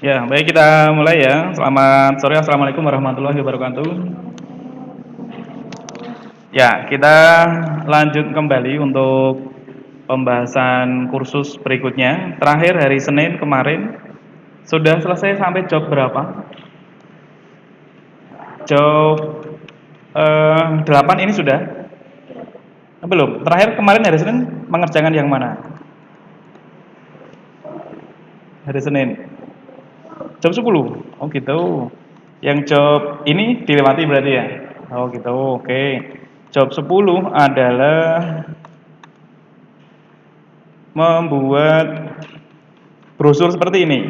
Ya, baik kita mulai ya. Selamat sore, Assalamualaikum warahmatullahi wabarakatuh. Ya, kita lanjut kembali untuk pembahasan kursus berikutnya. Terakhir hari Senin kemarin sudah selesai sampai job berapa? Job 8 ini sudah? Belum. Terakhir kemarin hari Senin mengerjakan yang mana? Hari Senin. Job 10. Oh gitu. Yang job ini dilewati berarti ya? Oh gitu. Oke. Job 10 adalah membuat brosur seperti ini.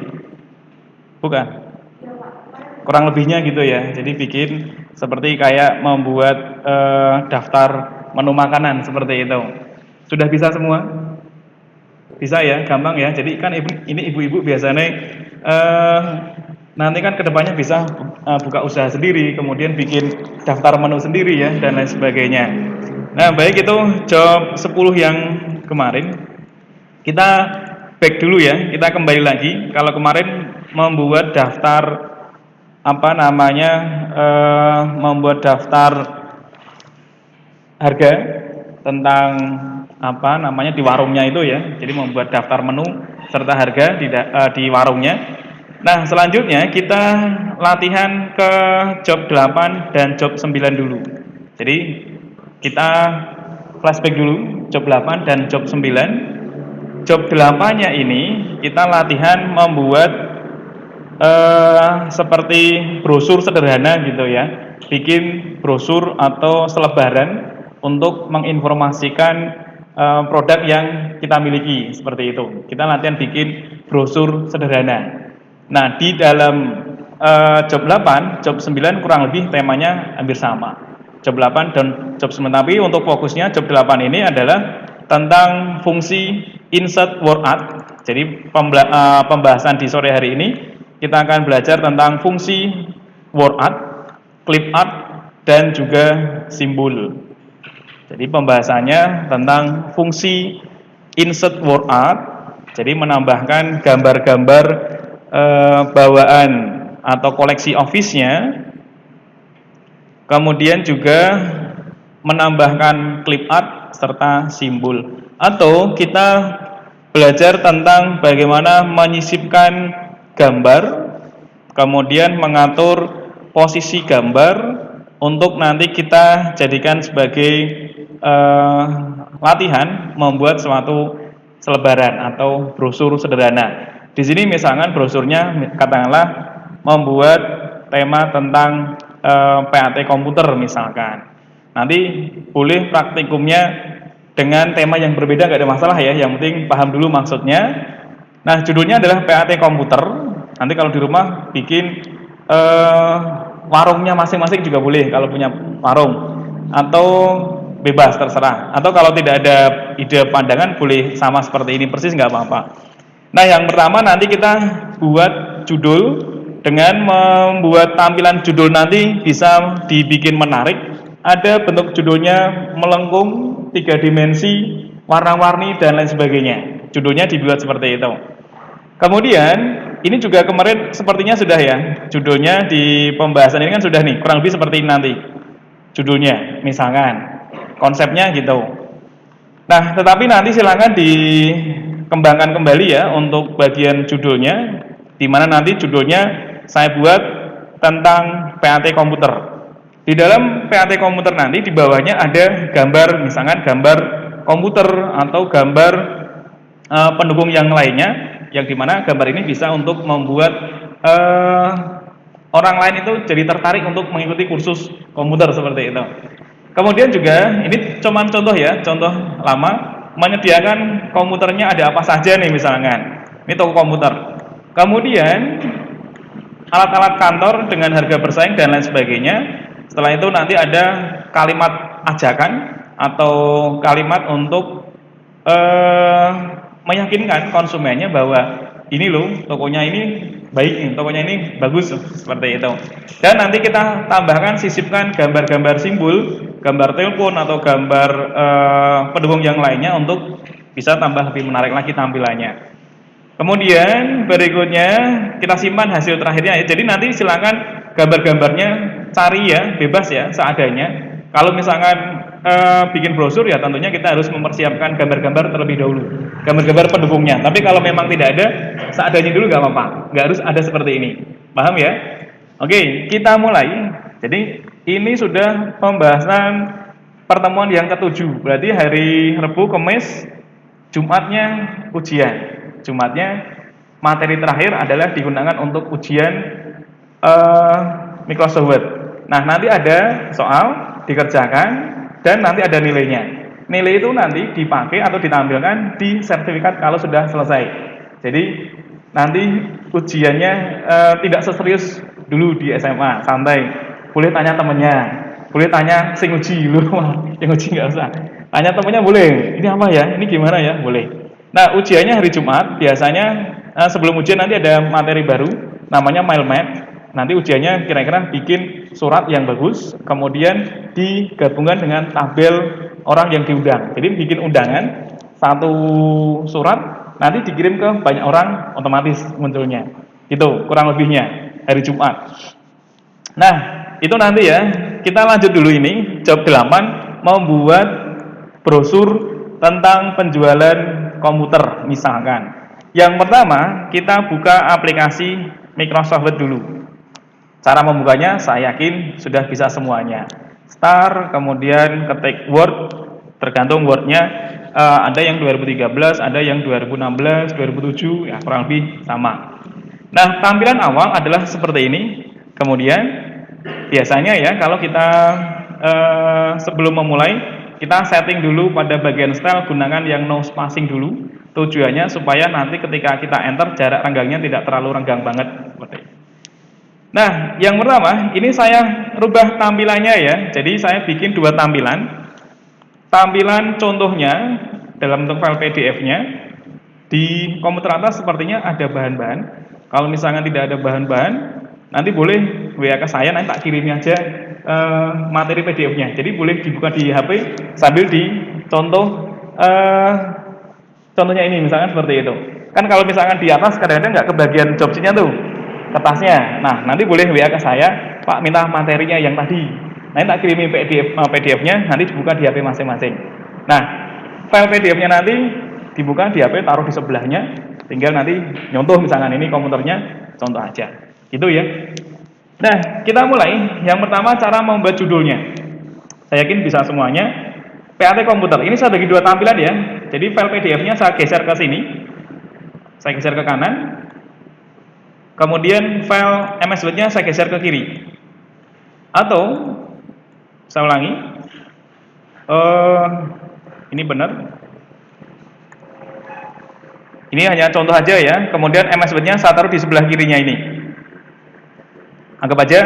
Bukan? Kurang lebihnya gitu ya. Jadi bikin seperti kayak membuat daftar menu makanan seperti itu. Sudah bisa semua? Bisa ya, gampang ya. Jadi kan ini ibu-ibu biasanya nanti kan kedepannya bisa buka usaha sendiri, kemudian bikin daftar menu sendiri ya dan lain sebagainya. Nah, baik itu job 10 yang kemarin. Kita back dulu ya, kita kembali lagi. Kalau kemarin membuat daftar membuat daftar harga tentang di warungnya itu ya. Jadi membuat daftar menu serta harga di warungnya. Nah, selanjutnya kita latihan ke job 8 dan job 9 dulu. Jadi kita flashback dulu job 8 dan job 9. Job 8-nya ini kita latihan membuat seperti brosur sederhana gitu ya. Bikin brosur atau selebaran untuk menginformasikan produk yang kita miliki seperti itu. Kita latihan bikin brosur sederhana. Nah, di dalam job 8, job 9 kurang lebih temanya hampir sama. Job 8 dan job 9, tapi untuk fokusnya job 8 ini adalah tentang fungsi insert word art. Jadi pembahasan di sore hari ini kita akan belajar tentang fungsi word art, clip art, dan juga simbol. Jadi pembahasannya tentang fungsi insert word art, jadi menambahkan gambar-gambar bawaan atau koleksi office-nya, kemudian juga menambahkan clip art serta simbol. Atau kita belajar tentang bagaimana menyisipkan gambar, kemudian mengatur posisi gambar untuk nanti kita jadikan sebagai latihan membuat suatu selebaran atau brosur sederhana. Di sini misalkan brosurnya katakanlah membuat tema tentang PAT komputer misalkan. Nanti boleh praktikumnya dengan tema yang berbeda, nggak ada masalah ya. Yang penting paham dulu maksudnya. Nah, judulnya adalah PAT komputer. Nanti kalau di rumah bikin warungnya masing-masing juga boleh kalau punya warung, atau bebas terserah. Atau kalau tidak ada ide pandangan boleh sama seperti ini persis nggak apa-apa. Nah, yang pertama nanti kita buat judul dengan membuat tampilan judul nanti bisa dibikin menarik. Ada bentuk judulnya melengkung, 3 dimensi, warna-warni dan lain sebagainya. Judulnya dibuat seperti itu. Kemudian ini juga kemarin sepertinya sudah ya. Judulnya di pembahasan ini kan sudah nih, kurang lebih seperti ini nanti. Judulnya misalkan konsepnya gitu. Nah, tetapi nanti silakan dikembangkan kembali ya untuk bagian judulnya, di mana nanti judulnya saya buat tentang PAT komputer. Di dalam PAT komputer nanti di bawahnya ada gambar, misalkan gambar komputer atau gambar pendukung yang lainnya, yang dimana gambar ini bisa untuk membuat orang lain itu jadi tertarik untuk mengikuti kursus komputer seperti itu. Kemudian juga ini cuma contoh ya, contoh lama, menyediakan komputernya ada apa saja nih misalkan. Ini toko komputer. Kemudian alat-alat kantor dengan harga bersaing dan lain sebagainya. Setelah itu nanti ada kalimat ajakan atau kalimat untuk meyakinkan konsumennya bahwa ini loh tokonya ini baik, tokonya ini bagus seperti itu. Dan nanti kita tambahkan, sisipkan gambar-gambar simbol, gambar telepon atau gambar pendukung yang lainnya untuk bisa tambah lebih menarik lagi tampilannya. Kemudian berikutnya kita simpan hasil terakhirnya ya. Jadi nanti silakan gambar-gambarnya cari ya, bebas ya, seadanya. Kalau misalkan bikin brosur ya tentunya kita harus mempersiapkan gambar-gambar terlebih dahulu, gambar-gambar pendukungnya. Tapi kalau memang tidak ada, seadanya dulu nggak apa-apa, nggak harus ada seperti ini. Paham ya? Oke, kita mulai. Jadi ini sudah pembahasan pertemuan yang ketujuh. Berarti hari Rabu, Kamis, Jumatnya ujian. Jumatnya materi terakhir adalah digunakan untuk ujian Microsoft Word. Nah, nanti ada soal dikerjakan dan nanti ada nilainya. Nilai itu nanti dipakai atau ditampilkan di sertifikat kalau sudah selesai. Jadi nanti ujiannya tidak seserius dulu di SMA, santai. Boleh tanya temennya, boleh tanya sing uji lu, yang uji nggak usah. Tanya temennya boleh. Ini apa ya? Ini gimana ya? Boleh. Nah, ujiannya hari Jumat. Biasanya sebelum ujian nanti ada materi baru, namanya mind map. Nanti ujiannya kira-kira bikin surat yang bagus, kemudian digabungkan dengan tabel orang yang diundang. Jadi bikin undangan satu surat, nanti dikirim ke banyak orang, otomatis munculnya. Itu kurang lebihnya hari Jumat. Nah, itu nanti ya. Kita lanjut dulu ini, job 8, membuat brosur tentang penjualan komputer misalkan. Yang pertama, kita buka aplikasi Microsoft Word dulu. Cara membukanya saya yakin sudah bisa semuanya. Start, kemudian ketik Word, tergantung Word-nya ada yang 2013, ada yang 2016, 2007, ya kurang lebih sama. Nah, tampilan awal adalah seperti ini. Kemudian biasanya ya kalau kita sebelum memulai, kita setting dulu pada bagian style, gunakan yang no spacing dulu. Tujuannya supaya nanti ketika kita enter jarak renggangnya tidak terlalu renggang banget. Nah, yang pertama ini saya rubah tampilannya ya. Jadi saya bikin dua tampilan. Tampilan contohnya dalam bentuk file PDF-nya. Di komputer atas sepertinya ada bahan-bahan. Kalau misalnya tidak ada bahan-bahan, nanti boleh WA ke saya, nanti tak kirim aja materi PDF-nya. Jadi boleh dibuka di HP sambil dicontoh contohnya ini misalkan seperti itu. Kan kalau misalkan di atas kadang-kadang nggak kebagian job sheet-nya tuh, kertasnya. Nah, nanti boleh WA ke saya, Pak minta materinya yang tadi. Nanti tak kirimi PDF-nya, nanti dibuka di HP masing-masing. Nah, file PDF-nya nanti dibuka di HP, taruh di sebelahnya, tinggal nanti nyontoh misalkan ini komputernya, contoh aja. Gitu ya. Nah, kita mulai. Yang pertama cara membuat judulnya. Saya yakin bisa semuanya. PAT komputer. Ini saya bagi dua tampilan ya. Jadi file PDF-nya saya geser ke sini. Saya geser ke kanan. Kemudian file MS Word-nya saya geser ke kiri. Atau saya ulangi. Ini benar. Ini hanya contoh aja ya. Kemudian MS Word-nya saya taruh di sebelah kirinya ini. Anggap aja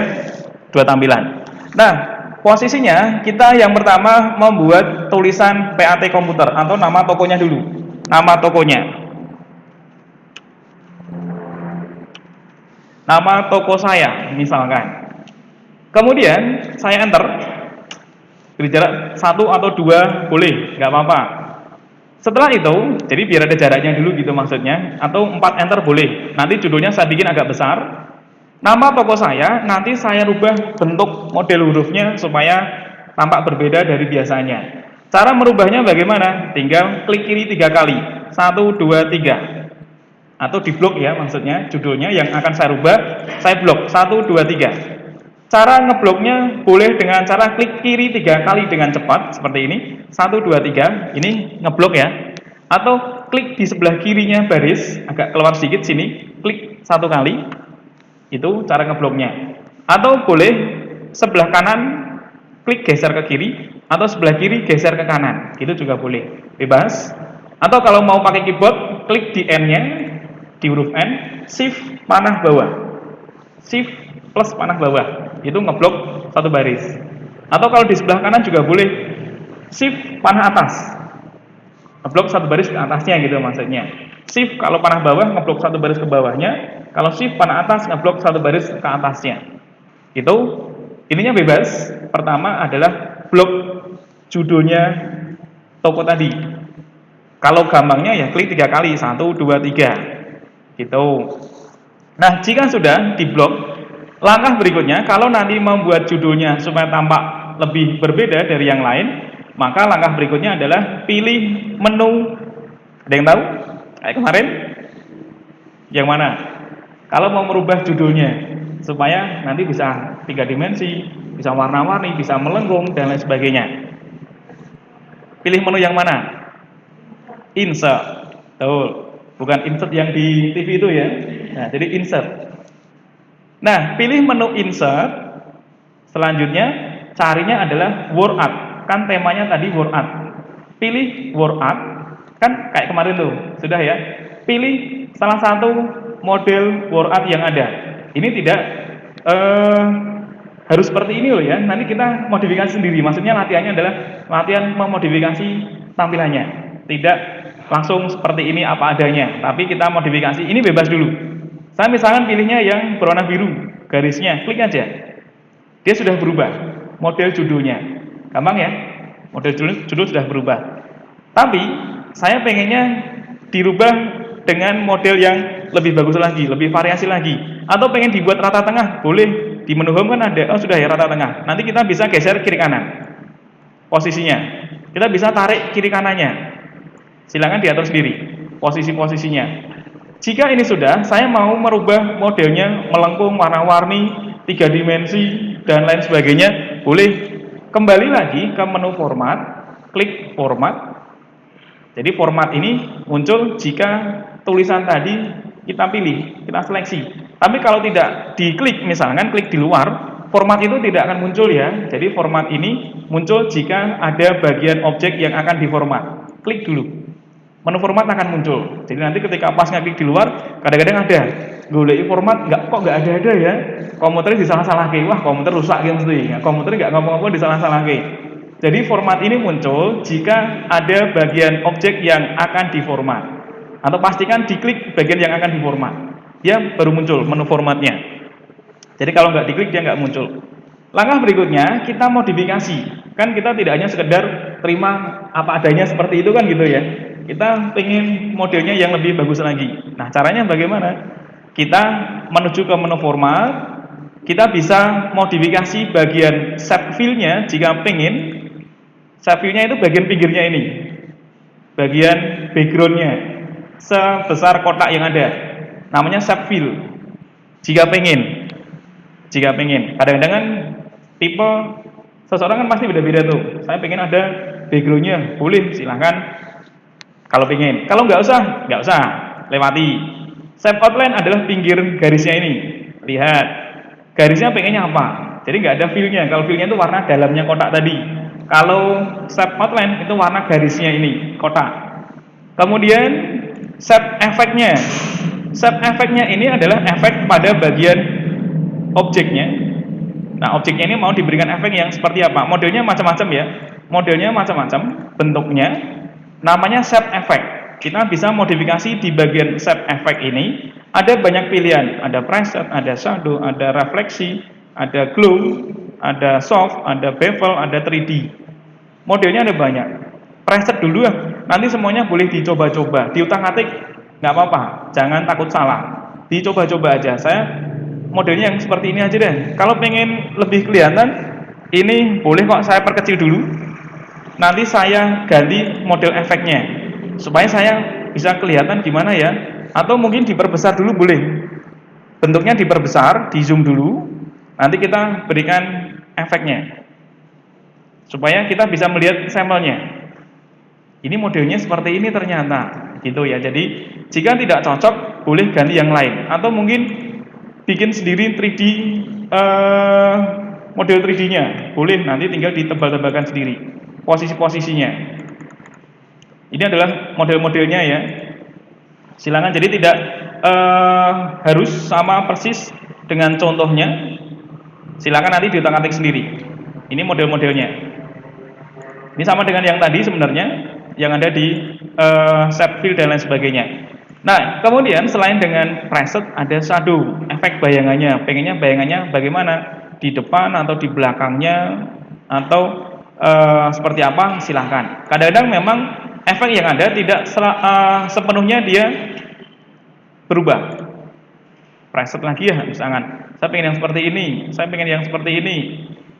dua tampilan. Nah, posisinya kita yang pertama membuat tulisan PAT komputer atau nama tokonya dulu. Nama tokonya. Nama toko saya misalkan. Kemudian saya enter. Beri jarak 1 atau 2 boleh, nggak apa-apa. Setelah itu, jadi biar ada jaraknya dulu gitu maksudnya, atau 4 enter boleh. Nanti judulnya saya bikin agak besar. Nama toko saya nanti saya rubah bentuk model hurufnya supaya tampak berbeda dari biasanya. Cara merubahnya bagaimana? Tinggal klik kiri 3 kali. 1, 2, 3. Atau di blok ya maksudnya, judulnya yang akan saya rubah, saya blok 1, 2, 3. Cara ngebloknya boleh dengan cara klik kiri 3 kali dengan cepat seperti ini. 1, 2, 3. Ini ngeblok ya. Atau klik di sebelah kirinya baris, agak keluar sedikit sini, klik 1 kali. Itu cara ngebloknya. Atau boleh sebelah kanan klik geser ke kiri, atau sebelah kiri geser ke kanan. Itu juga boleh. Bebas. Atau kalau mau pakai keyboard, klik di N-nya, di huruf N, shift panah bawah. Shift plus panah bawah. Itu ngeblok satu baris. Atau kalau di sebelah kanan juga boleh shift panah atas. Ngeblok satu baris ke atasnya gitu maksudnya. Shift kalau panah bawah ngeblok satu baris ke bawahnya. Kalau shift panah atas ngeblok satu baris ke atasnya. Itu ininya bebas. Pertama adalah blok judulnya toko tadi. Kalau gampangnya ya klik 3 kali, 1, 2, 3. Gitu. Nah, jika sudah diblok, langkah berikutnya kalau nanti membuat judulnya supaya tampak lebih berbeda dari yang lain, maka langkah berikutnya adalah pilih menu. Ada yang tahu? Kayak kemarin, yang mana? Kalau mau merubah judulnya supaya nanti bisa 3 dimensi, bisa warna-warni, bisa melengkung dan lain sebagainya. Pilih menu yang mana? Insert. Betul. Bukan insert yang di TV itu ya. Nah, jadi insert. Nah, pilih menu insert. Selanjutnya carinya adalah word art. Kan temanya tadi word art. Pilih word art. Kan kayak kemarin tuh, sudah ya. Pilih salah satu model word art yang ada. Ini tidak harus seperti ini loh ya. Nanti kita modifikasi sendiri. Maksudnya latihannya adalah latihan memodifikasi tampilannya. Tidak langsung seperti ini apa adanya, tapi kita modifikasi. Ini bebas dulu. Saya misalkan pilihnya yang berwarna biru, garisnya, klik aja. Dia sudah berubah model judulnya. Gampang ya? Model judul sudah berubah. Tapi saya pengennya dirubah dengan model yang lebih bagus lagi, lebih variasi lagi. Atau pengen dibuat rata tengah, boleh. Di menu home kan ada, oh sudah ya rata tengah. Nanti kita bisa geser kiri kanan posisinya. Kita bisa tarik kiri kanannya. Silakan diatur sendiri posisi-posisinya. Jika ini sudah, saya mau merubah modelnya melengkung, warna-warni, 3 dimensi dan lain sebagainya, boleh. Kembali lagi ke menu format, klik format. Jadi format ini muncul jika tulisan tadi kita pilih, kita seleksi. Tapi kalau tidak diklik, misalkan klik di luar, format itu tidak akan muncul ya. Jadi format ini muncul jika ada bagian objek yang akan diformat. Klik dulu. Menu format akan muncul. Jadi nanti ketika pas ngeklik di luar, kadang-kadang ada golek format kok nggak ada ya. Komputernya disalah-salahke. Wah, komputer rusak gitu mesti. Komputer nggak ngomong-ngomong disalah-salahke. Jadi format ini muncul jika ada bagian objek yang akan diformat. Atau pastikan diklik bagian yang akan diformat. Dia baru muncul menu formatnya. Jadi kalau nggak diklik dia nggak muncul. Langkah berikutnya kita modifikasi. Kan kita tidak hanya sekedar terima apa adanya seperti itu kan gitu ya. Kita pengen modelnya yang lebih bagus lagi. Nah, caranya bagaimana? Kita menuju ke menu format, kita bisa modifikasi bagian shape fill-nya jika pengen. Shape fill-nya itu bagian pinggirnya ini. Bagian background-nya sebesar kotak yang ada. Namanya shape fill. Jika pengen. Kadang-kadang kan tipe seseorang kan pasti beda-beda tuh. Saya pengen ada background-nya, boleh silahkan. Kalau pengen, kalau nggak usah, lewati. Shape outline adalah pinggir garisnya ini. Lihat, garisnya pengennya apa? Jadi nggak ada fill-nya. Kalau fill-nya itu warna dalamnya kotak tadi. Kalau shape outline itu warna garisnya ini, kotak. Kemudian shape effect-nya. Shape effect-nya ini adalah efek pada bagian objeknya. Nah, objeknya ini mau diberikan efek yang seperti apa? Modelnya macam-macam ya. Modelnya macam-macam, bentuknya. Namanya shape effect. Kita bisa modifikasi di bagian shape effect ini. Ada banyak pilihan. Ada preset, ada shadow, ada refleksi, ada glow, ada soft, ada bevel, ada 3D. Modelnya ada banyak. Preset dulu ya. Nanti semuanya boleh dicoba-coba. Diutak-atik nggak apa-apa. Jangan takut salah. Dicoba-coba aja. Saya modelnya yang seperti ini aja deh. Kalau pengen lebih kelihatan, ini boleh kok saya perkecil dulu. Nanti saya ganti model efeknya supaya saya bisa kelihatan gimana ya. Atau mungkin diperbesar dulu boleh. Bentuknya diperbesar, di zoom dulu. Nanti kita berikan efeknya supaya kita bisa melihat sampelnya. Ini modelnya seperti ini ternyata, gitu ya. Jadi jika tidak cocok, boleh ganti yang lain. Atau mungkin bikin sendiri 3D model 3D-nya, boleh. Nanti tinggal ditebal-tebalkan sendiri posisi-posisinya. Ini adalah model-modelnya ya. Silakan, jadi tidak harus sama persis dengan contohnya. Silakan nanti diutak-atik sendiri. Ini model-modelnya. Ini sama dengan yang tadi sebenarnya, yang ada di shape fill dan lain sebagainya. Nah, kemudian selain dengan preset ada shadow, efek bayangannya. Pengennya bayangannya bagaimana? Di depan atau di belakangnya atau seperti apa, silahkan. Kadang-kadang memang efek yang ada tidak sepenuhnya dia berubah. Preset lagi ya, misalkan saya pengen yang seperti ini, saya pengen yang seperti ini.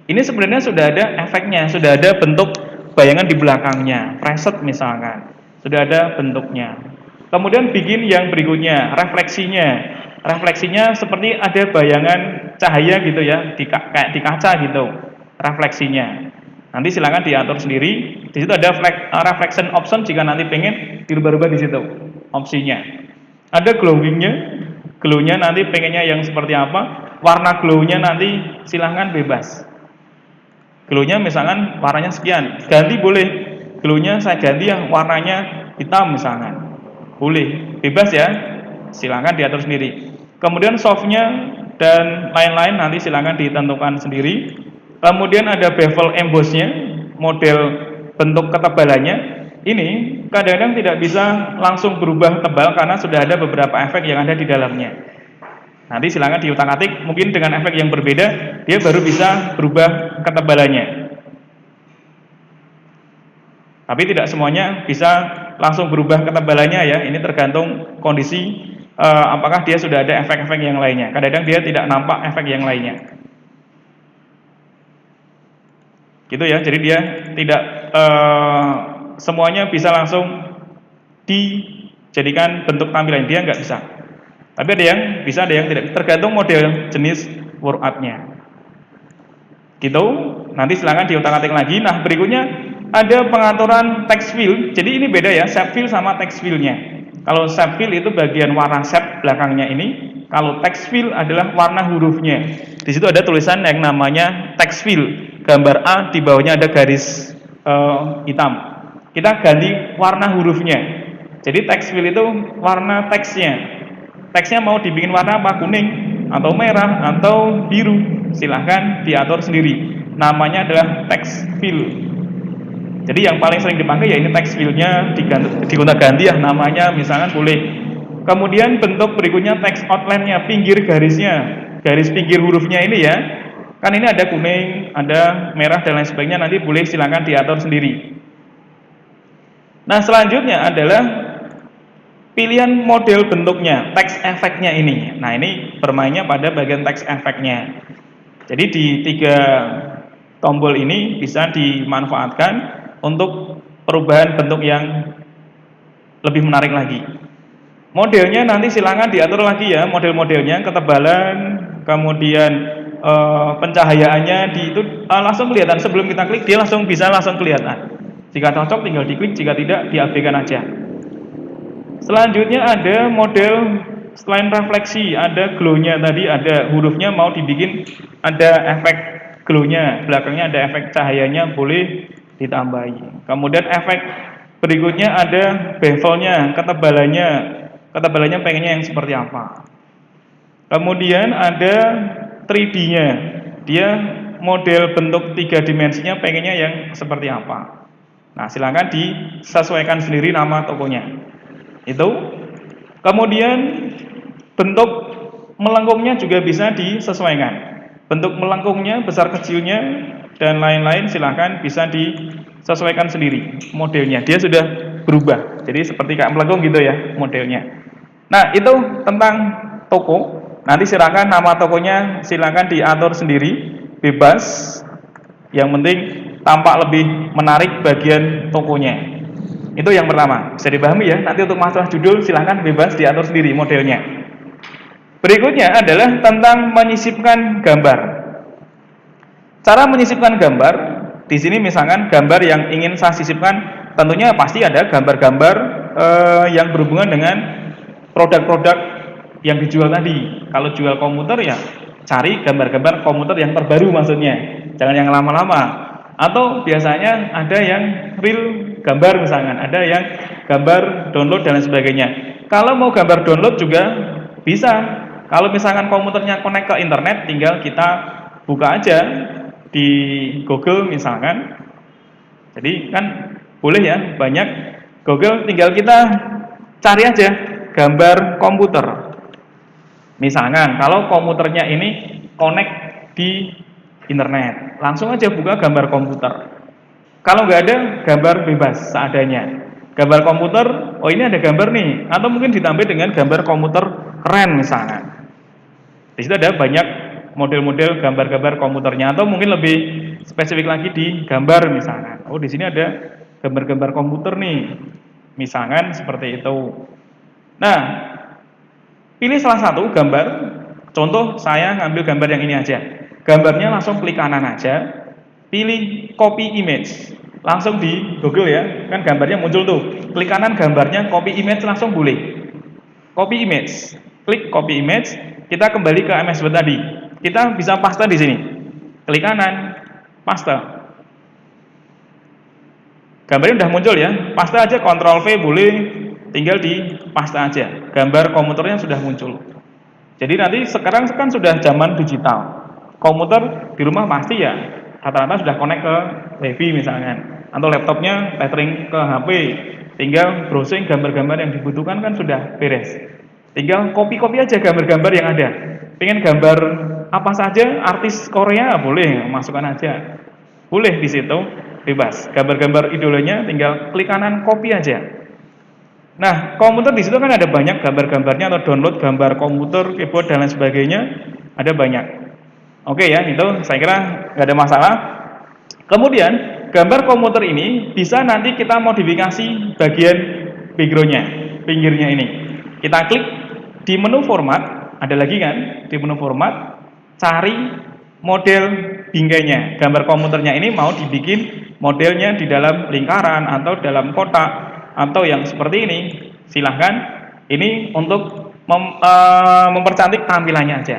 Ini sebenarnya sudah ada efeknya, sudah ada bentuk bayangan di belakangnya. Preset misalkan, sudah ada bentuknya. Kemudian bikin yang berikutnya, refleksinya. Refleksinya seperti ada bayangan cahaya gitu ya, kayak di kaca gitu. Refleksinya. Nanti silakan diatur sendiri. Di situ ada reflection option jika nanti pengen dirubah-rubah di situ opsinya. Ada glowingnya. Glow-nya nanti pengennya yang seperti apa, warna glow-nya nanti silahkan bebas. Glow-nya misalkan warnanya sekian, ganti boleh. Glow-nya saya ganti yang warnanya hitam misalkan, boleh, bebas ya, silahkan diatur sendiri. Kemudian soft-nya dan lain-lain nanti silahkan ditentukan sendiri. Kemudian ada bevel emboss-nya, model bentuk ketebalannya. Ini kadang-kadang tidak bisa langsung berubah tebal karena sudah ada beberapa efek yang ada di dalamnya. Nanti silakan diutak-atik, mungkin dengan efek yang berbeda dia baru bisa berubah ketebalannya. Tapi tidak semuanya bisa langsung berubah ketebalannya ya. Ini tergantung kondisi apakah dia sudah ada efek-efek yang lainnya. Kadang-kadang dia tidak nampak efek yang lainnya. Gitu ya. Jadi dia tidak semuanya bisa langsung dijadikan bentuk tampilan, dia nggak bisa. Tapi ada yang bisa, ada yang tidak. Tergantung model jenis workout-nya. Gitu. Nanti silakan diutak-atik lagi. Nah, berikutnya ada pengaturan text fill. Jadi ini beda ya, shape fill sama text fill-nya. Kalau shape fill itu bagian warna shape belakangnya ini. Kalau text fill adalah warna hurufnya. Di situ ada tulisan yang namanya text fill. Gambar A, di bawahnya ada garis hitam. Kita ganti warna hurufnya. Jadi text fill itu warna teksnya. Teksnya mau dibikin warna apa? Kuning atau merah atau biru, silahkan diatur sendiri. Namanya adalah text fill. Jadi yang paling sering dipakai ya ini text fill-nya digonta-ganti ya namanya, misalkan boleh. Kemudian bentuk berikutnya text outline-nya, pinggir garisnya, garis pinggir hurufnya ini ya. Kan ini ada kuning, ada merah dan lain sebagainya, nanti boleh silahkan diatur sendiri. Nah, selanjutnya adalah pilihan model bentuknya, text efeknya ini. Nah, ini bermainnya pada bagian text efeknya. Jadi di 3 tombol ini bisa dimanfaatkan untuk perubahan bentuk yang lebih menarik lagi. Modelnya nanti silakan diatur lagi ya, model-modelnya, ketebalan, kemudian pencahayaannya itu langsung kelihatan sebelum kita klik, dia bisa langsung kelihatan. Jika cocok tinggal diklik, jika tidak diabaikan aja. Selanjutnya ada model selain refleksi, ada glow-nya tadi, ada hurufnya mau dibikin ada efek glow-nya, belakangnya ada efek cahayanya, boleh ditambahi. Kemudian efek berikutnya ada bevel-nya, ketebalannya pengennya yang seperti apa. Kemudian ada 3D-nya, dia model bentuk 3 dimensinya pengennya yang seperti apa. Nah, silakan disesuaikan sendiri nama tokonya. Itu. Kemudian bentuk melengkungnya juga bisa disesuaikan. Bentuk melengkungnya, besar kecilnya dan lain-lain silakan bisa disesuaikan sendiri modelnya. Dia sudah berubah. Jadi seperti kayak melengkung gitu ya modelnya. Nah, itu tentang toko. Nanti silakan nama tokonya silakan diatur sendiri, bebas. Yang penting tampak lebih menarik bagian tokonya. Itu yang pertama, bisa dipahami ya. Nanti untuk masalah judul silahkan bebas diatur sendiri modelnya. Berikutnya adalah tentang menyisipkan gambar. Cara menyisipkan gambar, di sini misalkan gambar yang ingin saya sisipkan, tentunya pasti ada gambar-gambar yang berhubungan dengan produk-produk yang dijual tadi. Kalau jual komputer ya cari gambar-gambar komputer yang terbaru maksudnya. Jangan yang lama-lama. Atau biasanya ada yang real gambar misalkan, ada yang gambar download dan lain sebagainya. Kalau mau gambar download juga bisa. Kalau misalkan komputernya connect ke internet, tinggal kita buka aja di Google misalkan. Jadi kan boleh ya, banyak Google, tinggal kita cari aja gambar komputer. Misalkan kalau komputernya ini connect di internet, langsung aja buka gambar komputer. Kalau nggak ada, gambar bebas seadanya. Gambar komputer, oh ini ada gambar nih, atau mungkin ditambah dengan gambar komputer keren misalnya. Di situ ada banyak model-model gambar-gambar komputernya, atau mungkin lebih spesifik lagi di gambar misalnya. Oh, di sini ada gambar-gambar komputer nih, misalkan seperti itu. Nah, pilih salah satu gambar. Contoh saya ngambil gambar yang ini aja. Gambarnya langsung klik kanan aja, pilih copy image. Langsung di Google ya, kan gambarnya muncul tuh. Klik kanan gambarnya, copy image langsung boleh. Copy image. Klik copy image, kita kembali ke MS Word tadi. Kita bisa paste di sini. Klik kanan, paste. Gambarnya udah muncul ya. Paste aja, Ctrl V boleh, tinggal di paste aja. Gambar komputernya sudah muncul. Jadi nanti sekarang kan sudah zaman digital. Komputer di rumah pasti ya rata-rata sudah connect ke WiFi misalnya, atau laptopnya tethering ke HP. Tinggal browsing gambar-gambar yang dibutuhkan kan sudah beres. Tinggal copy-copy aja gambar-gambar yang ada. Pengen gambar apa saja, artis Korea boleh, masukkan aja. Boleh di situ, bebas. Gambar-gambar idolanya tinggal klik kanan copy aja. Nah, komputer di situ kan ada banyak gambar-gambarnya, atau download gambar komputer, keyboard dan lain sebagainya, ada banyak. Oke ya, itu saya kira nggak ada masalah. Kemudian gambar komputer ini bisa nanti kita modifikasi bagian backgroundnya, pinggirnya ini. Kita klik di menu format, ada lagi kan, di menu format, cari model bingkainya. Gambar komputernya ini mau dibikin modelnya di dalam lingkaran atau dalam kotak, atau yang seperti ini. Silahkan, ini untuk mempercantik tampilannya aja.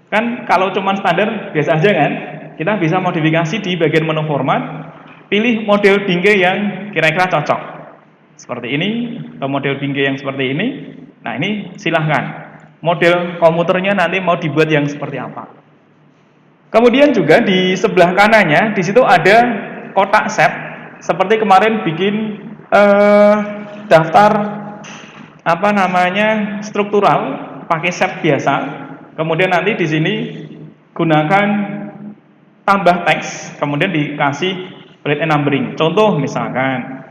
Kan kalau cuma standar biasa aja kan, kita bisa modifikasi di bagian menu format, pilih model bingkai yang kira-kira cocok. Seperti ini, atau model bingkai yang seperti ini. Nah, ini silahkan. Model komputernya nanti mau dibuat yang seperti apa. Kemudian juga di sebelah kanannya, di situ ada kotak shape. Seperti kemarin bikin daftar apa namanya struktural pakai shape biasa. Kemudian nanti di sini gunakan tambah teks, kemudian dikasih bullet and numbering. Contoh misalkan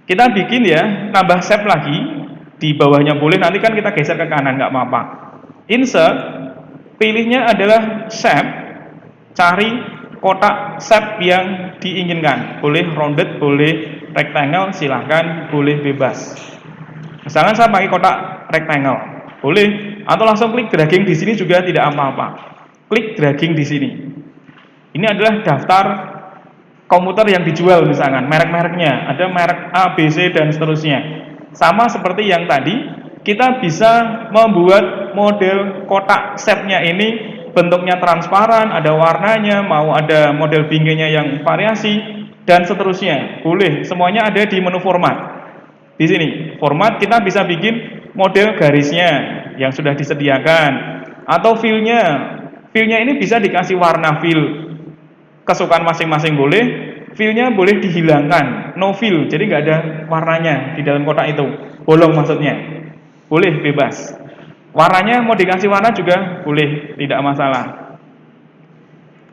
kita bikin ya, tambah shape lagi, di bawahnya boleh, nanti kan kita geser ke kanan nggak apa-apa. Insert, pilihnya adalah shape, cari kotak shape yang diinginkan. Boleh rounded, boleh rectangle, silahkan, boleh bebas. Misalkan saya pakai kotak rectangle, boleh, atau langsung klik dragging di sini juga tidak apa-apa. Klik dragging di sini. Ini adalah daftar komputer yang dijual misalkan, merek-mereknya, ada merek A, B, C dan seterusnya. Sama seperti yang tadi, kita bisa membuat model kotak shape-nya ini bentuknya transparan, ada warnanya, mau ada model bingkainya yang variasi dan seterusnya. Boleh, semuanya ada di menu format. Di sini, format kita bisa bikin model garisnya yang sudah disediakan, atau fill-nya. Fill-nya ini bisa dikasih warna fill kesukaan masing-masing boleh. Fill-nya boleh dihilangkan, no fill, jadi nggak ada warnanya di dalam kotak itu, bolong maksudnya. Boleh, bebas. Warnanya mau dikasih warna juga boleh, tidak masalah.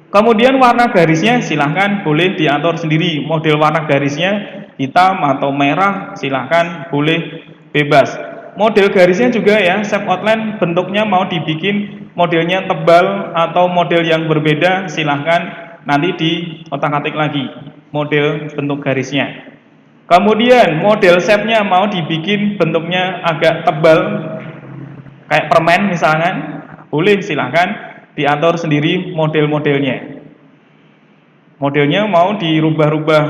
Kemudian warna garisnya silahkan boleh diatur sendiri. Model warna garisnya hitam atau merah, silahkan, boleh, bebas. Model garisnya juga ya, shape outline bentuknya mau dibikin modelnya tebal atau model yang berbeda, silahkan, nanti di otak-atik lagi model bentuk garisnya. Kemudian model shape-nya mau dibikin bentuknya agak tebal, kayak permen misalkan, boleh, silahkan, diatur sendiri model-modelnya. Modelnya mau dirubah-rubah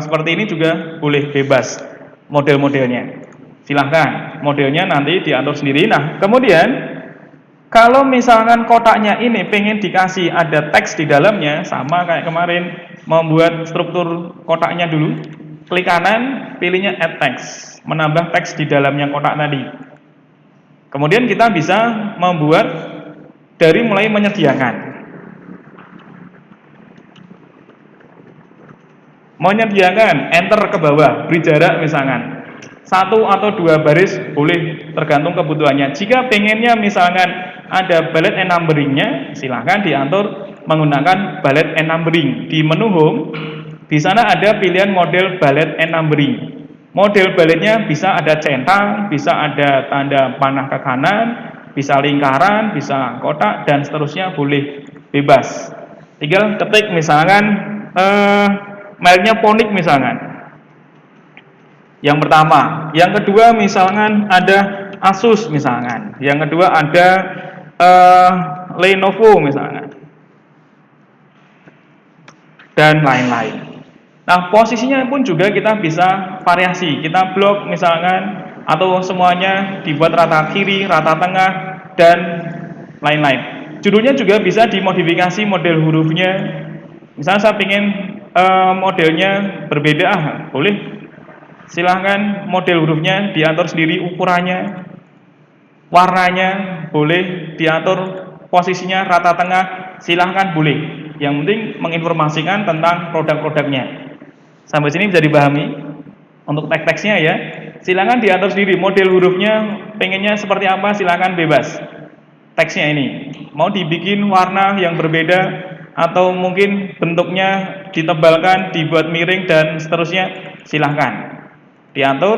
seperti ini juga boleh, bebas model-modelnya. Silahkan, modelnya nanti diatur sendiri. Nah, kemudian kalau misalkan kotaknya ini pengen dikasih ada teks di dalamnya, sama kayak kemarin membuat struktur kotaknya dulu. Klik kanan, pilihnya add text, menambah teks di dalamnya kotak tadi. Kemudian kita bisa membuat dari mulai menyediakan enter ke bawah, beri jarak misalkan 1 atau 2 baris boleh, tergantung kebutuhannya. Jika pengennya misalkan ada bullet and numberingnya, silahkan diatur menggunakan bullet and numbering. Di menu home, di sana ada pilihan model bullet and numbering. Model bulletnya bisa ada centang, bisa ada tanda panah ke kanan, bisa lingkaran, bisa kotak, dan seterusnya boleh bebas. Tinggal ketik misalkan mereknya Ponik misalkan. Yang pertama, yang kedua misalkan ada Asus misalkan, yang kedua ada Lenovo misalkan, dan lain-lain. Nah, posisinya pun juga kita bisa variasi, kita blok misalkan, atau semuanya dibuat rata kiri, rata tengah, dan lain-lain. Judulnya juga bisa dimodifikasi model hurufnya. Misalnya saya ingin modelnya berbeda, boleh. Silahkan model hurufnya diatur sendiri, ukurannya, warnanya boleh diatur, posisinya rata tengah, silahkan boleh. Yang penting menginformasikan tentang produk-produknya. Sampai sini bisa dipahami. Untuk teks-teksnya ya, silahkan diatur sendiri model hurufnya, pengennya seperti apa, silahkan bebas. Teksnya ini mau dibikin warna yang berbeda, atau mungkin bentuknya ditebalkan, dibuat miring, dan seterusnya, silahkan diatur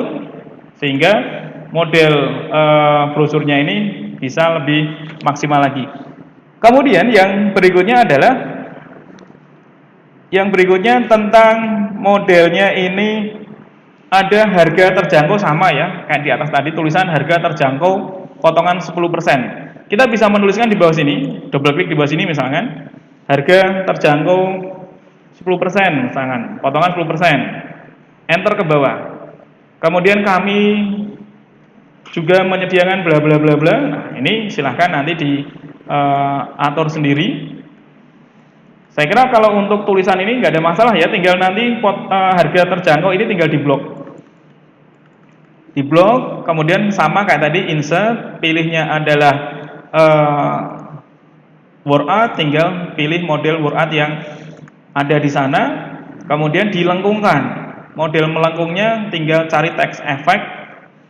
sehingga model brosurnya ini bisa lebih maksimal lagi. Kemudian yang berikutnya tentang modelnya ini, ada harga terjangkau sama ya, kayak di atas tadi tulisan harga terjangkau potongan 10%. Kita bisa menuliskan di bawah sini, double klik di bawah sini misalkan, harga terjangkau 10% misalkan, potongan 10%. Enter ke bawah. Kemudian kami juga menyediakan bla bla bla bla. Nah, ini silahkan nanti diatur sendiri. Saya kira kalau untuk tulisan ini nggak ada masalah ya, tinggal nanti harga terjangkau ini tinggal di blok, kemudian sama kayak tadi, insert, pilihnya adalah word art, tinggal pilih model word art yang ada di sana, kemudian dilengkungkan. Model melengkungnya tinggal cari teks efek,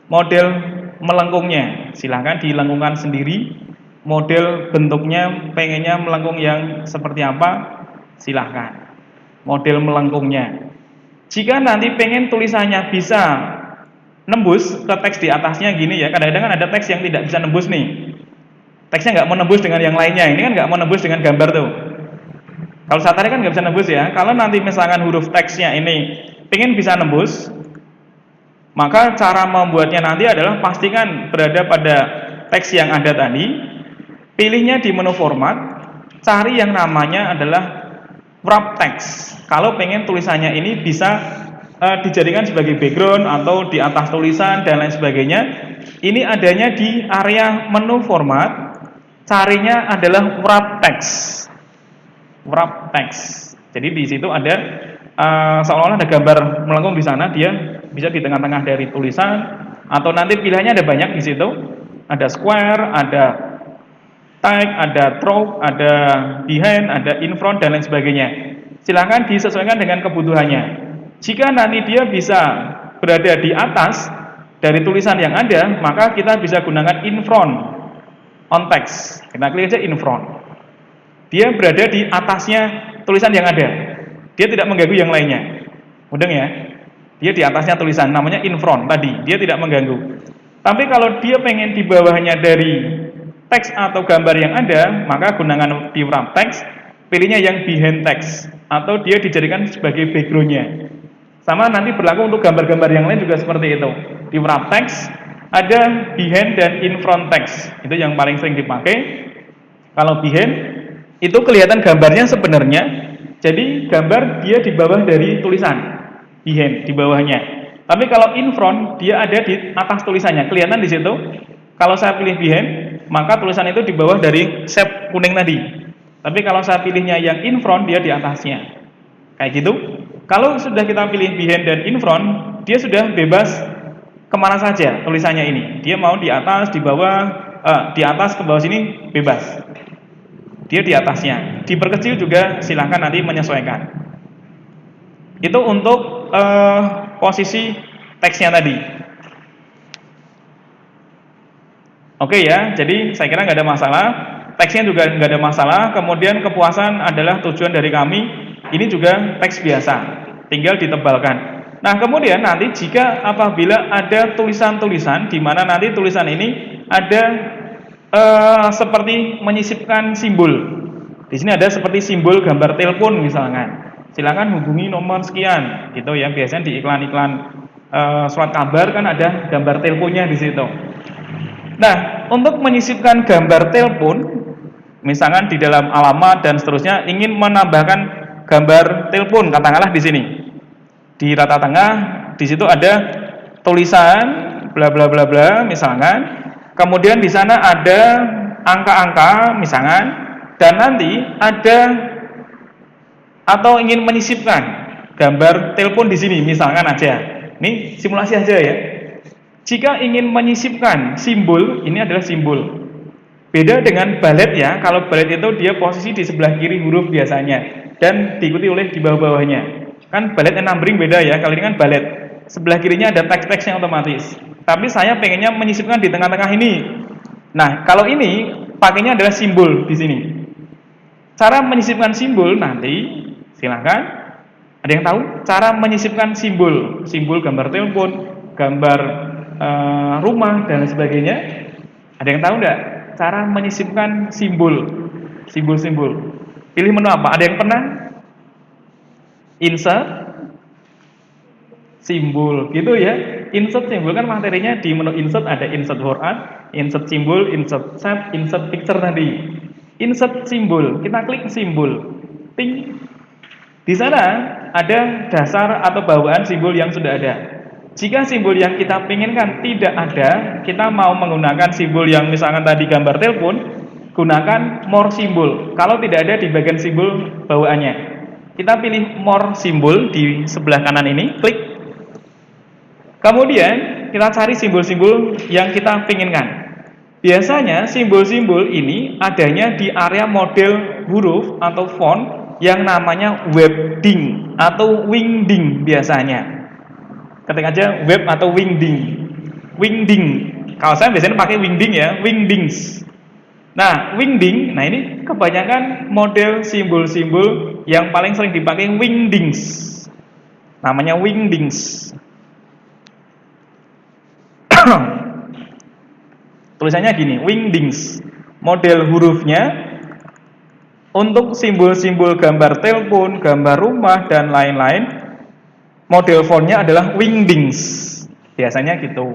model melengkungnya silahkan dilengkungkan sendiri. Model bentuknya pengennya melengkung yang seperti apa, silahkan model melengkungnya. Jika nanti pengen tulisannya bisa nembus ke teks di atasnya gini ya, kadang-kadang kan ada teks yang tidak bisa nembus nih, teksnya nggak mau nembus dengan yang lainnya, ini kan nggak mau nembus dengan gambar tuh. Kalau saat kan nggak bisa nembus ya. Kalau nanti misalkan huruf teksnya ini pengen bisa nembus, maka cara membuatnya nanti adalah pastikan berada pada teks yang ada tadi, pilihnya di menu format, cari yang namanya adalah wrap text. Kalau pengen tulisannya ini bisa dijadikan sebagai background atau di atas tulisan dan lain sebagainya, ini adanya di area menu format, carinya adalah wrap text. Wrap text. Jadi di situ ada seolah-olah ada gambar melengkung di sana, dia bisa di tengah-tengah dari tulisan, atau nanti pilihannya ada banyak di situ. Ada square, ada tag, ada through, ada behind, ada in front dan lain sebagainya. Silahkan disesuaikan dengan kebutuhannya. Jika nanti dia bisa berada di atas dari tulisan yang ada, maka kita bisa gunakan in front on text. Kita klik aja in front. Dia berada di atasnya tulisan yang ada. Dia tidak mengganggu yang lainnya. Mudeng ya? Dia di atasnya tulisan, namanya in front tadi. Dia tidak mengganggu. Tapi kalau dia pengen di bawahnya dari teks atau gambar yang ada, maka gunakan di wrap text, pilihnya yang behind text, atau dia dijadikan sebagai backgroundnya. Sama nanti berlaku untuk gambar-gambar yang lain juga seperti itu. Di wrap text ada behind dan in front text. Itu yang paling sering dipakai. Kalau behind itu kelihatan gambarnya sebenarnya. Jadi gambar dia di bawah dari tulisan. Behind di bawahnya. Tapi kalau in front dia ada di atas tulisannya. Kelihatan di situ. Kalau saya pilih behind, maka tulisan itu di bawah dari shape kuning tadi. Tapi kalau saya pilihnya yang in front, dia di atasnya. Kayak gitu. Kalau sudah kita pilih behind dan in front, dia sudah bebas kemana saja tulisannya ini. Dia mau di atas, di bawah, di atas ke bawah sini bebas. Dia di atasnya. Diperkecil juga silahkan nanti menyesuaikan. Itu untuk posisi teksnya tadi. Oke ya, jadi saya kira nggak ada masalah. Teksnya juga nggak ada masalah. Kemudian kepuasan adalah tujuan dari kami. Ini juga teks biasa, tinggal ditebalkan. Nah kemudian nanti jika apabila ada tulisan-tulisan di mana nanti tulisan ini ada seperti menyisipkan simbol. Di sini ada seperti simbol gambar telepon misalkan. Silakan hubungi nomor sekian, gitu ya. Biasanya di iklan-iklan surat kabar kan ada gambar teleponnya di situ. Nah, untuk menyisipkan gambar telepon, misalkan di dalam alamat dan seterusnya, ingin menambahkan gambar telepon, katakanlah di sini. Di rata tengah, di situ ada tulisan bla bla bla bla, misalkan. Kemudian di sana ada angka-angka, misalkan, dan nanti ada atau ingin menyisipkan gambar telepon di sini, misalkan aja. Ini simulasi aja ya. Jika ingin menyisipkan simbol, ini adalah simbol. Beda dengan balet ya. Kalau balet itu dia posisi di sebelah kiri huruf biasanya dan diikuti oleh di bawah-bawahnya. Kan balet and numbering beda ya. Kalau ini kan balet. Sebelah kirinya ada teks-teksnya otomatis. Tapi saya pengennya menyisipkan di tengah-tengah ini. Nah, kalau ini pakainya adalah simbol di sini. Cara menyisipkan simbol nanti silakan. Ada yang tahu cara menyisipkan simbol? Simbol gambar telepon, gambar rumah dan sebagainya. Ada yang tahu enggak cara menyisipkan simbol? Simbol-simbol. Pilih menu apa? Ada yang pernah? Insert simbol gitu ya. Insert simbol kan materinya di menu insert ada insert word, insert simbol, insert shape, insert picture tadi. Insert simbol, kita klik simbol. Ting. Di sana ada dasar atau bawaan simbol yang sudah ada. Jika simbol yang kita inginkan tidak ada, kita mau menggunakan simbol yang misalkan tadi gambar telepon, gunakan more simbol. Kalau tidak ada di bagian simbol bawaannya, kita pilih more simbol di sebelah kanan ini, klik. Kemudian kita cari simbol-simbol yang kita inginkan. Biasanya simbol-simbol ini adanya di area model huruf atau font yang namanya webding atau wingding biasanya. Ketik aja web atau wingding. Wingding. Kalau saya biasanya pakai wingding ya, wingdings. Nah, wingding, nah ini kebanyakan model simbol-simbol yang paling sering dipakai wingdings. Namanya wingdings. Tulisannya gini, wingdings. Model hurufnya untuk simbol-simbol gambar telepon, gambar rumah dan lain-lain. Model fontnya adalah wingdings. Biasanya gitu.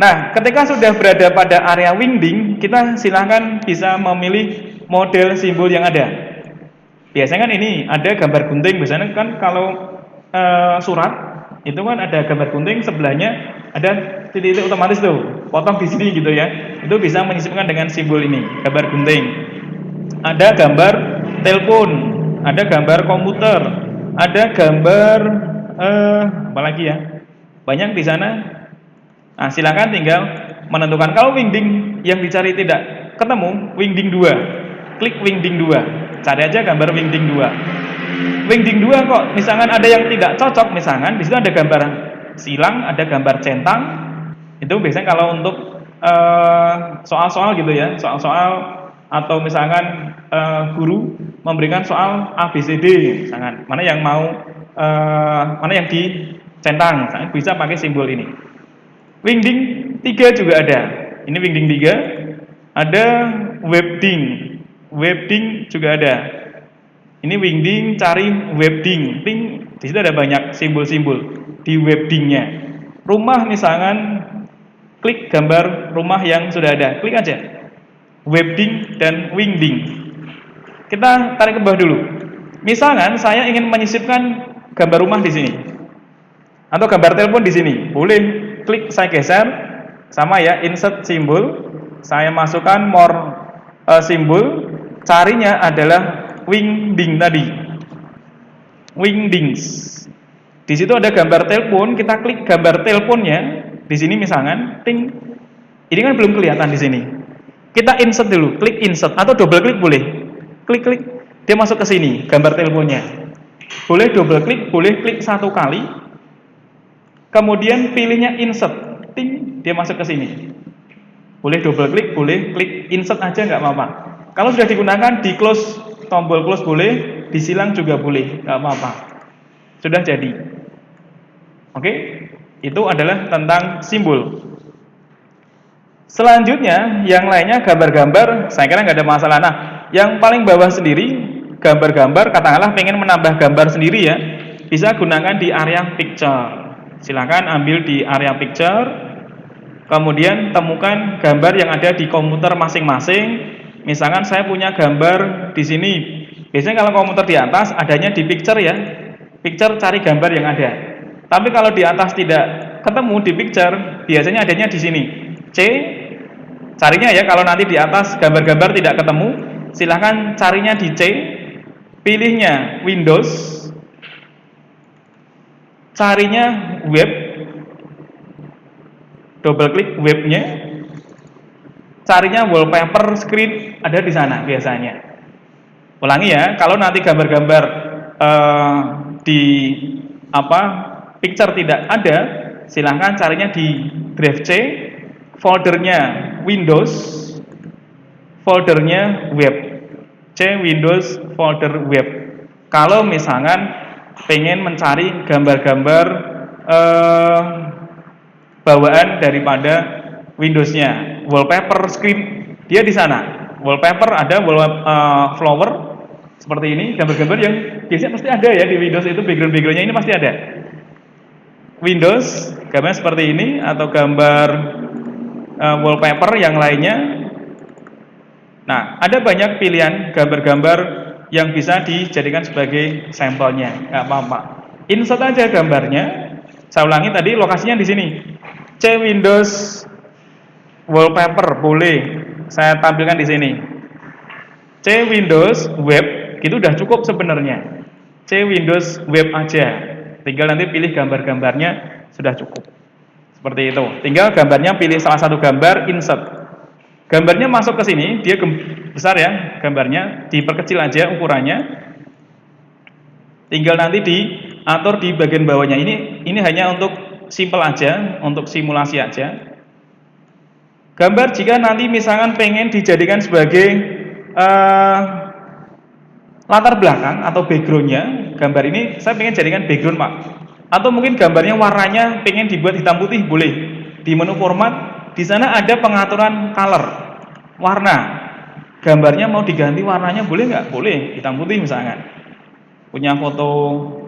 Nah, ketika sudah berada pada area wingding, kita silahkan bisa memilih model simbol yang ada. Biasanya kan ini ada gambar gunting. Biasanya kan kalau surat itu kan ada gambar gunting, sebelahnya ada titik-titik otomatis tuh, potong di sini gitu ya. Itu bisa menyisipkan dengan simbol ini, gambar gunting. Ada gambar telepon, ada gambar komputer, ada gambar apalagi ya, banyak di sana. Nah, silakan tinggal menentukan. Kalau wingding yang dicari tidak ketemu, wingding 2, klik wingding 2, cari aja gambar wingding 2. Wingding 2 kok misalkan ada yang tidak cocok, misalkan di situ ada gambar silang, ada gambar centang. Itu biasanya kalau untuk soal-soal gitu ya, soal-soal atau misalkan guru memberikan soal ABCD, misalkan mana yang mau mana yang dicentang, bisa pakai simbol ini. Wingding 3 juga ada. Ini wingding 3. Ada webding. Webding juga ada. Ini wingding cari webding. Ting, di situ ada banyak simbol-simbol di webdingnya. Rumah misalkan, klik gambar rumah yang sudah ada. Klik aja. Webding dan wingding. Kita tarik ke bawah dulu. Misalkan saya ingin menyisipkan gambar rumah di sini atau gambar telepon di sini, boleh klik saya geser, sama ya, insert simbol, saya masukkan more simbol, carinya adalah wingding tadi, wingdings. Di situ ada gambar telepon, kita klik gambar teleponnya di sini misalkan, ting, ini kan belum kelihatan di sini. Kita insert dulu, klik insert atau double klik boleh, klik, dia masuk ke sini gambar teleponnya. Boleh double klik, boleh klik satu kali. Kemudian pilihnya insert, ting, dia masuk ke sini. Boleh double klik, boleh klik insert aja nggak apa-apa. Kalau sudah digunakan di close, tombol close boleh, disilang juga boleh, nggak apa-apa. Sudah jadi. Oke, itu adalah tentang simbol. Selanjutnya, yang lainnya gambar-gambar, saya kira nggak ada masalah. Nah, yang paling bawah sendiri, gambar-gambar, katakanlah pengen menambah gambar sendiri ya, bisa gunakan di area picture. Silakan ambil di area picture, kemudian temukan gambar yang ada di komputer masing-masing. Misalkan saya punya gambar di sini. Biasanya kalau komputer di atas adanya di picture ya. Picture cari gambar yang ada. Tapi kalau di atas tidak ketemu di picture, biasanya adanya di sini. C, carinya ya, kalau nanti di atas gambar-gambar tidak ketemu, silahkan carinya di C, pilihnya Windows, carinya web, double klik webnya, carinya wallpaper screen, ada di sana biasanya. Ulangi ya, kalau nanti gambar-gambar di picture tidak ada, silahkan carinya di drive C, foldernya Windows, foldernya web. C, Windows, folder web. Kalau misalkan pengen mencari gambar-gambar bawaan daripada Windows-nya, wallpaper screen, dia di sana. Wallpaper ada, flower seperti ini, gambar-gambar yang biasanya pasti ada ya di Windows itu, background-backgroundnya ini pasti ada. Windows, gambar seperti ini, atau gambar wallpaper yang lainnya. Nah, ada banyak pilihan gambar-gambar yang bisa dijadikan sebagai sampelnya, nggak apa-apa. Insert aja gambarnya. Saya ulangi tadi, lokasinya di sini. C, Windows, wallpaper, boleh. Saya tampilkan di sini. C, Windows, web, itu udah cukup sebenarnya. C, Windows, web aja. Tinggal nanti pilih gambar-gambarnya, sudah cukup. Seperti itu. Tinggal gambarnya pilih salah satu gambar, insert. Gambarnya masuk ke sini, dia besar ya, gambarnya diperkecil aja ukurannya. Tinggal nanti diatur di bagian bawahnya. Ini hanya untuk simple aja, untuk simulasi aja. Gambar jika nanti misalkan pengen dijadikan sebagai latar belakang atau backgroundnya, gambar ini saya pengen jadikan background Pak. Atau mungkin gambarnya warnanya pengen dibuat hitam putih, boleh. Di menu format, di sana ada pengaturan color, warna. Gambarnya mau diganti warnanya boleh nggak? Boleh, hitam putih misalkan. Punya foto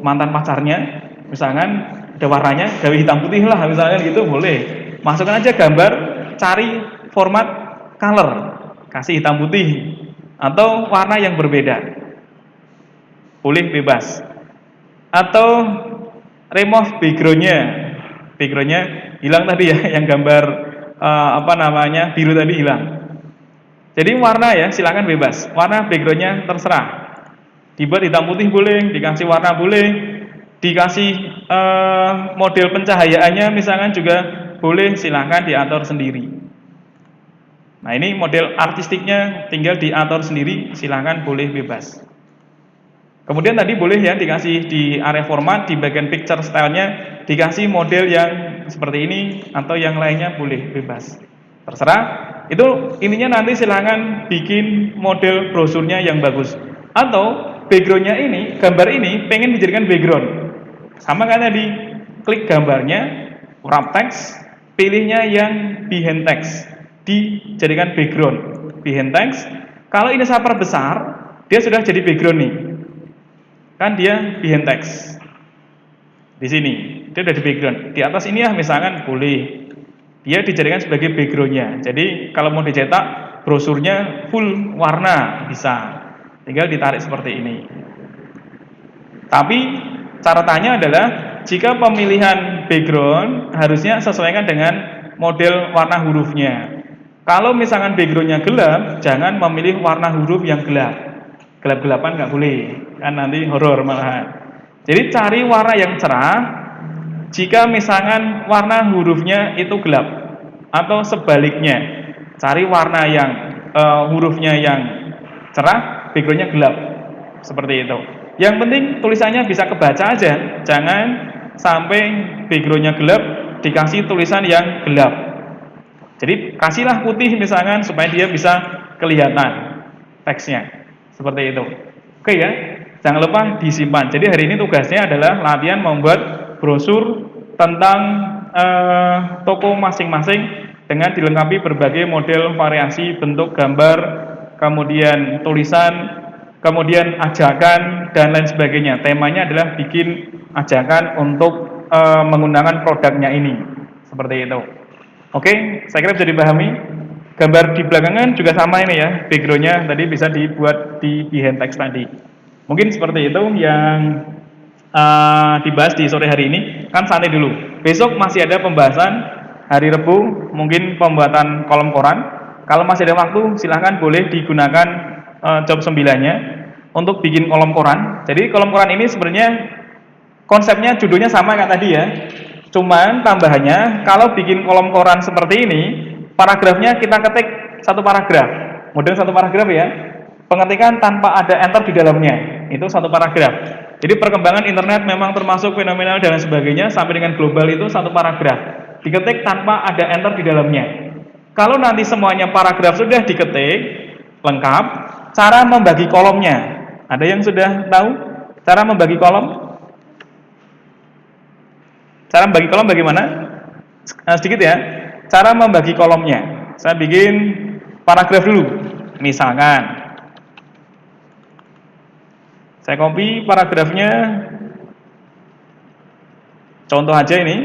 mantan pacarnya, misalkan ada warnanya, gawe hitam putih lah, misalkan gitu, boleh. Masukkan aja gambar, cari format color, kasih hitam putih atau warna yang berbeda, boleh, bebas. Atau remove backgroundnya hilang tadi ya, yang gambar biru tadi hilang. Jadi warna ya, silakan bebas. Warna backgroundnya terserah. Dibuat hitam putih boleh, dikasih warna boleh, dikasih model pencahayaannya misalkan juga boleh, silakan diatur sendiri. Nah, ini model artistiknya tinggal diatur sendiri, silakan, boleh, bebas. Kemudian tadi boleh ya dikasih di area format, di bagian picture stylenya dikasih model yang seperti ini atau yang lainnya, boleh, bebas. Terserah. Itu ininya nanti silakan bikin model brosurnya yang bagus. Atau backgroundnya ini, gambar ini pengen dijadikan background. Sama kayak tadi, klik gambarnya, wrap text, pilihnya yang behind text, dijadikan background behind text. Kalau ini saya perbesar, dia sudah jadi background nih. Kan dia behind text. Di sini, dia udah di background. Di atas ini ya misalkan boleh. Dia dijadikan sebagai backgroundnya. Jadi kalau mau dicetak brosurnya full warna bisa. Tinggal ditarik seperti ini. Tapi catatannya adalah jika pemilihan background harusnya sesuaikan dengan model warna hurufnya. Kalau misalkan backgroundnya gelap, jangan memilih warna huruf yang gelap. Gelap-gelapan nggak boleh, kan nanti horor malahan. Jadi cari warna yang cerah. Jika misalkan warna hurufnya itu gelap, atau sebaliknya, cari warna yang hurufnya yang cerah, backgroundnya gelap, seperti itu. Yang penting tulisannya bisa kebaca aja, jangan sampai backgroundnya gelap dikasih tulisan yang gelap. Jadi kasihlah putih misalkan supaya dia bisa kelihatan teksnya, seperti itu. Oke ya, jangan lupa disimpan. Jadi hari ini tugasnya adalah latihan membuat brosur tentang toko masing-masing dengan dilengkapi berbagai model variasi bentuk gambar, kemudian tulisan, kemudian ajakan dan lain sebagainya. Temanya adalah bikin ajakan untuk menggunakan produknya ini, seperti itu. Oke, saya kira bisa dipahami. Gambar di belakangan juga sama ini ya, backgroundnya tadi bisa dibuat di behind text tadi. Mungkin seperti itu yang dibahas di sore hari ini. Kan santai dulu. Besok masih ada pembahasan hari Rebu, mungkin pembuatan kolom koran. Kalau masih ada waktu, silahkan boleh digunakan job 9-nya untuk bikin kolom koran. Jadi kolom koran ini sebenarnya konsepnya judulnya sama kayak tadi ya. Cuman tambahannya kalau bikin kolom koran seperti ini, paragrafnya kita ketik satu paragraf. Model satu paragraf ya. Pengetikan tanpa ada enter di dalamnya. Itu satu paragraf. Jadi perkembangan internet memang termasuk fenomenal dan sebagainya sampai dengan global itu satu paragraf. Diketik tanpa ada enter di dalamnya. Kalau nanti semuanya paragraf sudah diketik lengkap, cara membagi kolomnya. Ada yang sudah tahu cara membagi kolom? Cara membagi kolom bagaimana? Sedikit ya. Cara membagi kolomnya. Saya bikin paragraf dulu. Misalkan saya copy paragrafnya. Contoh aja ini.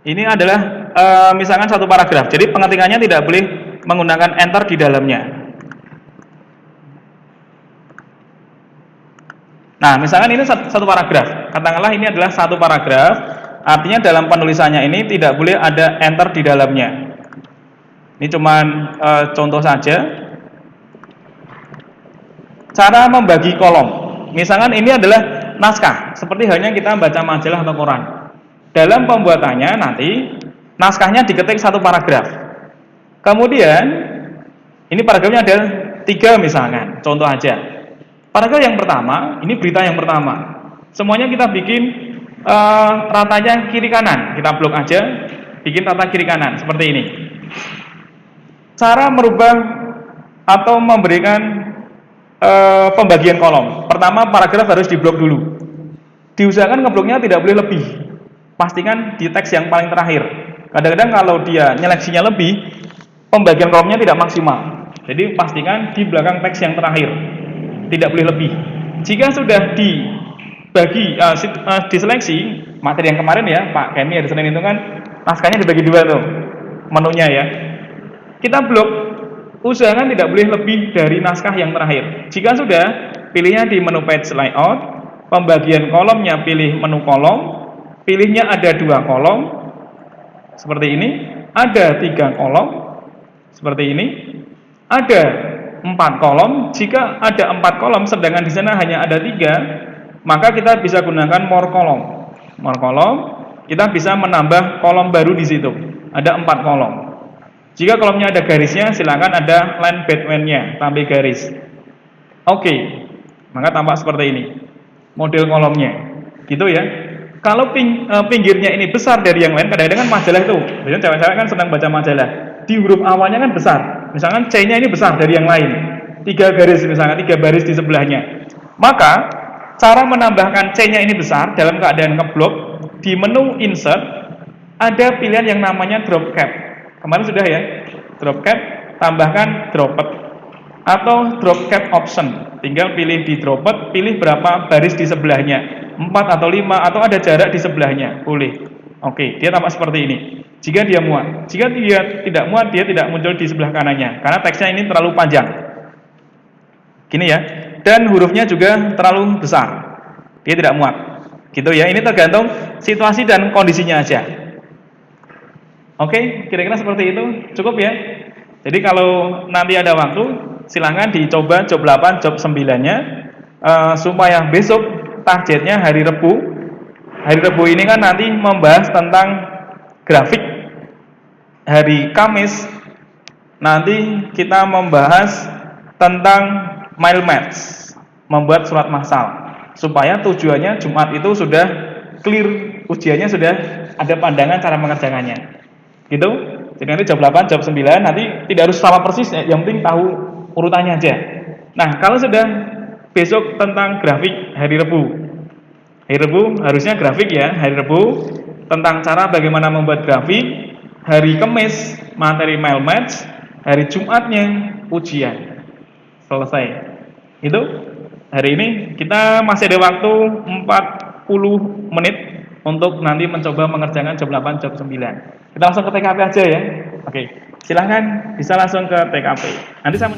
Ini adalah misalkan satu paragraf. Jadi pengetikannya tidak boleh menggunakan enter di dalamnya. Nah, misalkan ini satu paragraf. Katakanlah ini adalah satu paragraf. Artinya dalam penulisannya ini tidak boleh ada enter di dalamnya. Ini cuman contoh saja. Cara membagi kolom. Misalkan ini adalah naskah. Seperti halnya kita baca majalah atau koran. Dalam pembuatannya nanti naskahnya diketik satu paragraf. Kemudian ini paragrafnya ada 3 misalkan. Contoh aja. Paragraf yang pertama, ini berita yang pertama. Semuanya kita bikin ratanya kiri kanan. Kita blok aja, bikin rata kiri kanan seperti ini. Cara merubah atau memberikan pembagian kolom. Pertama, paragraf harus diblok dulu. Diusahakan ngebloknya tidak boleh lebih. Pastikan di teks yang paling terakhir. Kadang-kadang kalau dia nyeleksinya lebih, pembagian kolomnya tidak maksimal. Jadi pastikan di belakang teks yang terakhir. Tidak boleh lebih. Jika sudah dibagi, diseleksi materi yang kemarin ya, Pak Kemi hari Senin itu kan naskahnya dibagi 2 tuh, menunya ya. Kita blok, usahakan tidak boleh lebih dari naskah yang terakhir. Jika sudah, pilihnya di menu page layout, pembagian kolomnya pilih menu kolom, pilihnya ada 2 kolom, seperti ini, ada 3 kolom, seperti ini, ada 4 kolom. Jika ada 4 kolom sedangkan di sana hanya ada 3, maka kita bisa gunakan more kolom. More kolom, kita bisa menambah kolom baru di situ. Ada 4 kolom. Jika kolomnya ada garisnya, silakan ada line bedman-nya, tambah garis. Oke. Maka tampak seperti ini. Model kolomnya. Gitu ya. Kalau pinggirnya ini besar dari yang lain, kadang-kadang kan majalah itu. Biasanya cewek-cewek kan senang baca majalah. Di huruf awalnya kan besar. Misalkan C-nya ini besar dari yang lain. 3 garis misalnya, 3 baris di sebelahnya. Maka cara menambahkan C-nya ini besar dalam keadaan ngeblok, di menu insert ada pilihan yang namanya drop cap. Kemarin sudah ya. Drop cap, tambahkan dropped atau drop cap option. Tinggal pilih di dropped, pilih berapa baris di sebelahnya. 4 atau 5 atau ada jarak di sebelahnya. Boleh. Oke, dia tampak seperti ini. Jika dia muat. Jika dia tidak muat, dia tidak muncul di sebelah kanannya karena teksnya ini terlalu panjang. Gini ya. Dan hurufnya juga terlalu besar. Dia tidak muat. Gitu ya. Ini tergantung situasi dan kondisinya aja. Oke, kira-kira seperti itu. Cukup ya. Jadi kalau nanti ada waktu, silahkan dicoba job 8, job 9-nya supaya besok targetnya hari Rebu. Hari Rebu ini kan nanti membahas tentang grafik. Hari Kamis nanti kita membahas tentang mail match, membuat surat massal. Supaya tujuannya Jumat itu sudah clear, ujiannya sudah ada pandangan cara mengerjakannya. Gitu. Jadi nanti job 8, job 9 nanti tidak harus sama persis, yang penting tahu urutannya aja. Nah, kalau sudah besok tentang grafik hari Rebu. Hari Rabu harusnya grafik ya, hari Rabu tentang cara bagaimana membuat grafik, hari Kamis materi mail match, hari Jumatnya ujian. Selesai. Itu hari ini kita masih ada waktu 40 menit untuk nanti mencoba mengerjakan job 8, job 9. Kita langsung ke TKP aja ya. Oke, silahkan bisa langsung ke TKP. Nanti saya